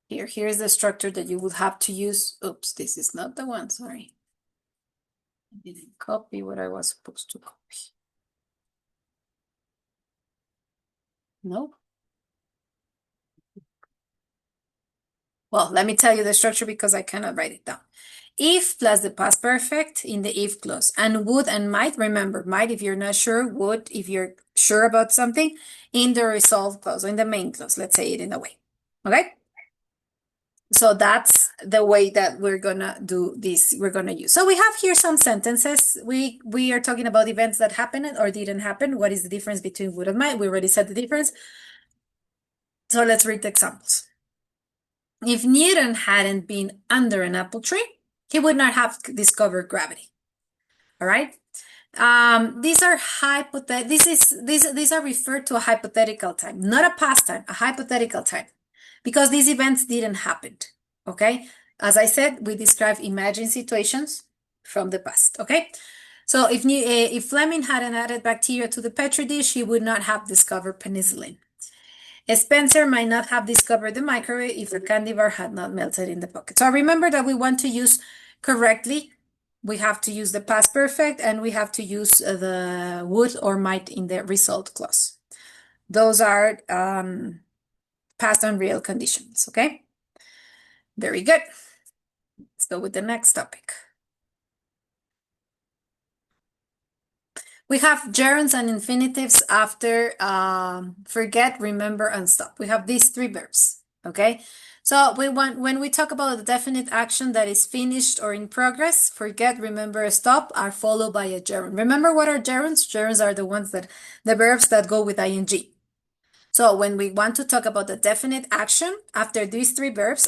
Here's the structure that you would have to use. Oops, this is not the one, sorry. I didn't copy what I was supposed to copy. No. Well, let me tell you the structure because I cannot write it down. If plus the past perfect in the if clause, and would and might, remember, might if you're not sure, would if you're sure about something, in the resolve clause, or in the main clause, let's say it in a way. Okay? So that's the way that we're gonna do this, we're gonna use. So we have here some sentences. We are talking about events that happened or didn't happen. What is the difference between would and might? We already said the difference. So let's read the examples. If Newton hadn't been under an apple tree, he would not have discovered gravity. All right. These are these are referred to a hypothetical time, not a past time, a hypothetical time, because these events didn't happen. Okay. As I said, we describe imagined situations from the past. Okay. So if Fleming hadn't added bacteria to the petri dish, he would not have discovered penicillin. Spencer might not have discovered the microwave if the candy bar had not melted in the pocket. So remember that we want to use correctly. We have to use the past perfect and we have to use the would or might in the result clause. Those are past and real conditions, okay? Very good. Let's go with the next topic. We have gerunds and infinitives after forget, remember, and stop. We have these three verbs, okay? So when we talk about a definite action that is finished or in progress, forget, remember, stop are followed by a gerund. Remember what are gerunds? Gerunds are the verbs that go with ing. So when we want to talk about the definite action, after these three verbs,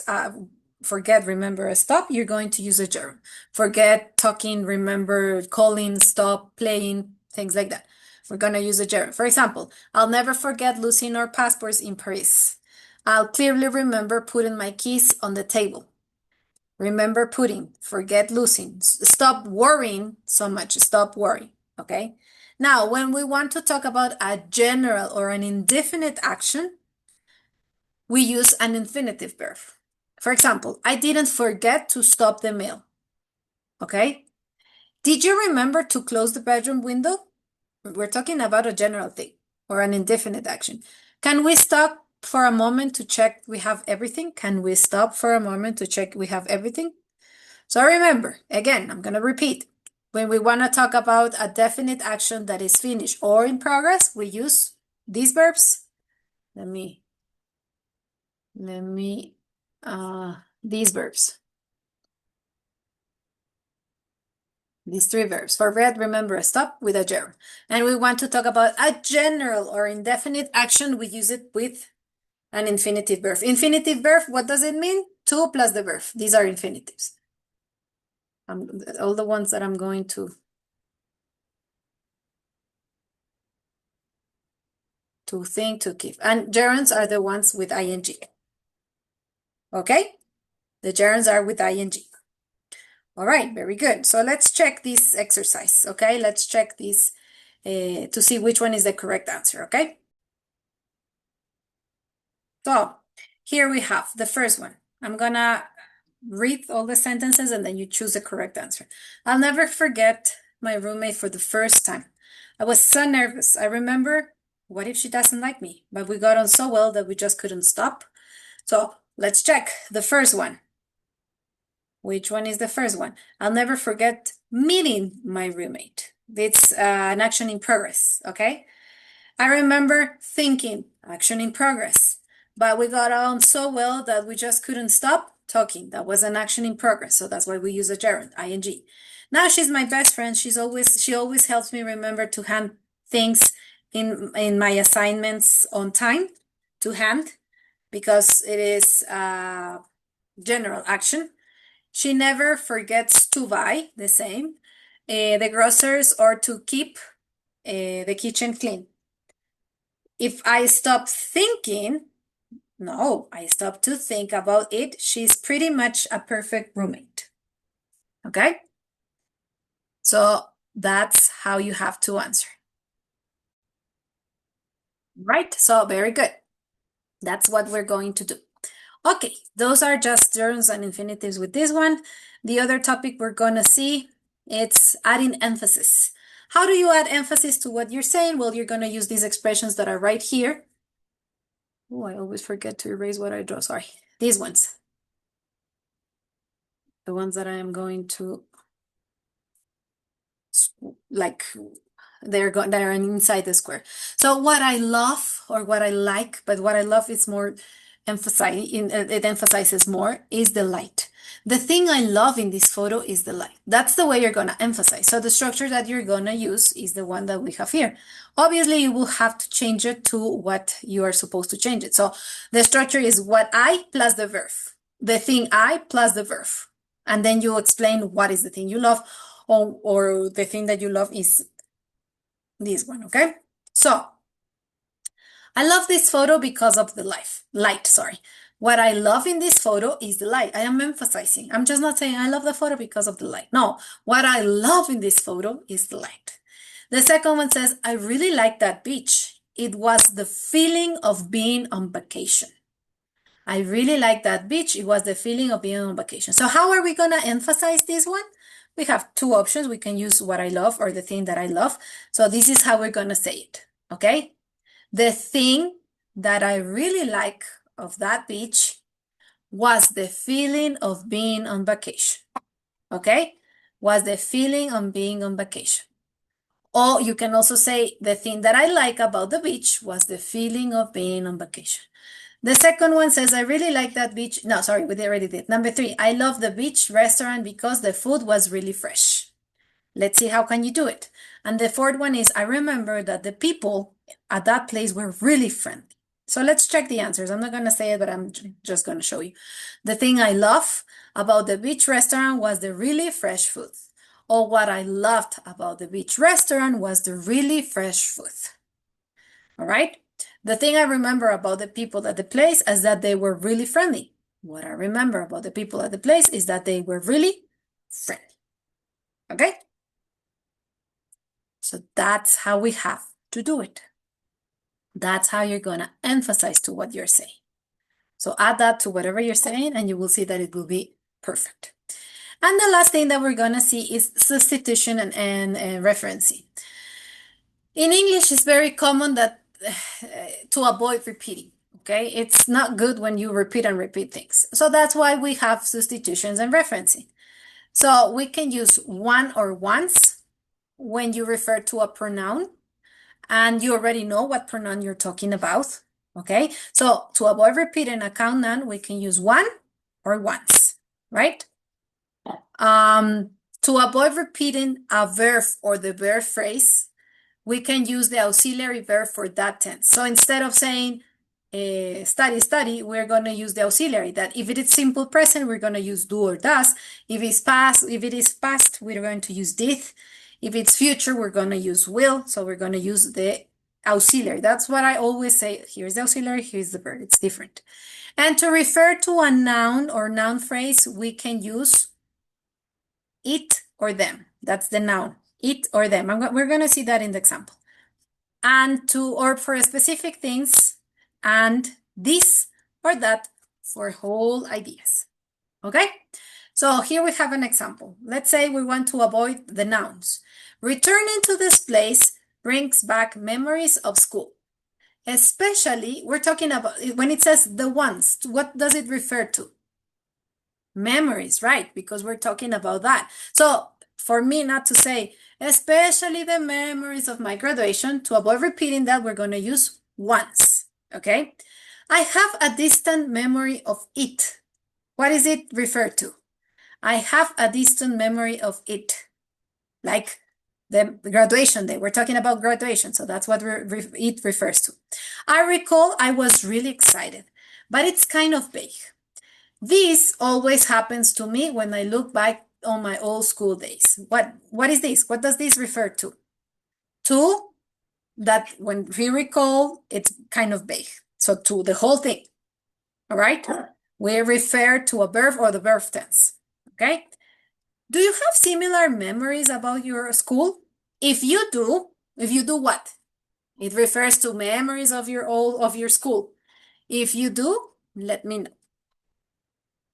forget, remember, stop, you're going to use a gerund. Forget, talking, remember, calling, stop, playing, things like that. We're going to use a gerund. For example, I'll never forget losing our passports in Paris. I'll clearly remember putting my keys on the table. Remember putting, forget losing. Stop worrying so much. Stop worrying, okay? Now, when we want to talk about a general or an indefinite action, we use an infinitive verb. For example, I didn't forget to stop the mail, okay? Did you remember to close the bedroom window? We're talking about a general thing or an indefinite action. Can we stop for a moment to check we have everything? Can we stop for a moment to check we have everything? So remember, again, I'm going to repeat. When we want to talk about a definite action that is finished or in progress, we use these verbs. These verbs. These three verbs. For red, remember, stop with a gerund. And we want to talk about a general or indefinite action. We use it with an infinitive verb. Infinitive verb, what does it mean? To plus the verb. These are infinitives. All the ones that I'm going to think, to keep. And gerunds are the ones with ing. Okay? The gerunds are with ing. All right, very good. So let's check this exercise, okay? Let's check this to see which one is the correct answer, okay? So here we have the first one. I'm gonna read all the sentences and then you choose the correct answer. I'll never forget my roommate for the first time. I was so nervous. I remember, what if she doesn't like me? But we got on so well that we just couldn't stop. So let's check the first one. Which one is the first one? I'll never forget meeting my roommate. It's an action in progress, okay? I remember thinking, action in progress. But we got on so well that we just couldn't stop talking. That was an action in progress. So that's why we use the gerund, ing. Now she's my best friend. She always helps me remember to hand things in my assignments on time to hand because it is general action. She never forgets to buy the same, the groceries, or to keep the kitchen clean. If I stop thinking, no, I stop to think about it, she's pretty much a perfect roommate. Okay? So that's how you have to answer. Right? So very good. That's what we're going to do. Okay, those are just gerunds and infinitives with this one. The other topic we're gonna see, it's adding emphasis. How do you add emphasis to what you're saying? Well, you're gonna use these expressions that are right here. Oh, I always forget to erase what I draw, sorry. These ones. The ones that I am going to, like, they're inside the square. So what I love or what I like, but what I love is more it emphasizes more is the light. The thing I love in this photo is the light. That's the way you're gonna emphasize. So the structure that you're gonna use is the one that we have here. Obviously, you will have to change it to what you are supposed to change it. So the structure is what I plus the verb. The thing I plus the verb. And then you explain what is the thing you love or the thing that you love is this one, okay? So I love this photo because of the light, sorry. What I love in this photo is the light. I am emphasizing. I'm just not saying I love the photo because of the light. No, what I love in this photo is the light. The second one says, I really like that beach. It was the feeling of being on vacation. I really like that beach. It was the feeling of being on vacation. So how are we going to emphasize this one? We have two options. We can use what I love or the thing that I love. So this is how we're going to say it, okay? The thing that I really like of that beach was the feeling of being on vacation, okay? Was the feeling of being on vacation. Or you can also say the thing that I like about the beach was the feeling of being on vacation. The second one says, I really like that beach. No, sorry, we already did. Number 3, I love the beach restaurant because the food was really fresh. Let's see how can you do it. And the fourth one is, I remember that the people at that place were really friendly. So let's check the answers. I'm not going to say it, but I'm just going to show you. The thing I love about the beach restaurant was the really fresh food. Or what I loved about the beach restaurant was the really fresh food. All right? The thing I remember about the people at the place is that they were really friendly. What I remember about the people at the place is that they were really friendly. Okay? So that's how we have to do it. That's how you're going to emphasize to what you're saying. So add that to whatever you're saying and you will see that it will be perfect. And the last thing that we're going to see is substitution and referencing. In English, it's very common that to avoid repeating. Okay, it's not good when you repeat and repeat things. So that's why we have substitutions and referencing. So we can use one or once when you refer to a pronoun and you already know what pronoun you're talking about. Okay, so to avoid repeating a count noun, we can use one or once, right? To avoid repeating a verb or the verb phrase, we can use the auxiliary verb for that tense. So instead of saying study, study, we're going to use the auxiliary. That if it is simple present, we're going to use do or does. If it is past, we're going to use did. If it's future, we're going to use will. So we're going to use the auxiliary. That's what I always say. Here's the auxiliary, here's the verb. It's different. And to refer to a noun or noun phrase, we can use it or them. That's the noun. It or them. We're going to see that in the example. And or for specific things, and this or that for whole ideas. Okay? So here we have an example. Let's say we want to avoid the nouns. Returning to this place brings back memories of school. Especially, we're talking about, when it says the ones, what does it refer to? Memories, right? Because we're talking about that. So for me not to say, especially the memories of my graduation, to avoid repeating that, we're going to use once, okay? I have a distant memory of it. What is it referred to? I have a distant memory of it. Like the graduation day. We're talking about graduation, so that's what it refers to. I recall I was really excited, but it's kind of vague. This always happens to me when I look back on my old school days. What is this? What does this refer to? To that when we recall, it's kind of vague. So to the whole thing. All right? We refer to a verb or the verb tense. Okay? Do you have similar memories about your school? If you do what? It refers to memories of your school. If you do, let me know.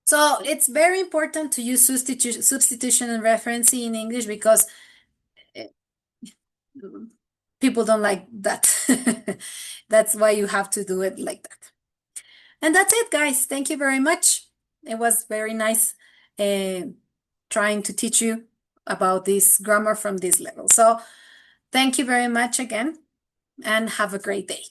So it's very important to use substitution and referencing in English because people don't like that. That's why you have to do it like that. And that's it, guys. Thank you very much. It was very nice trying to teach you about this grammar from this level. So thank you very much again and have a great day.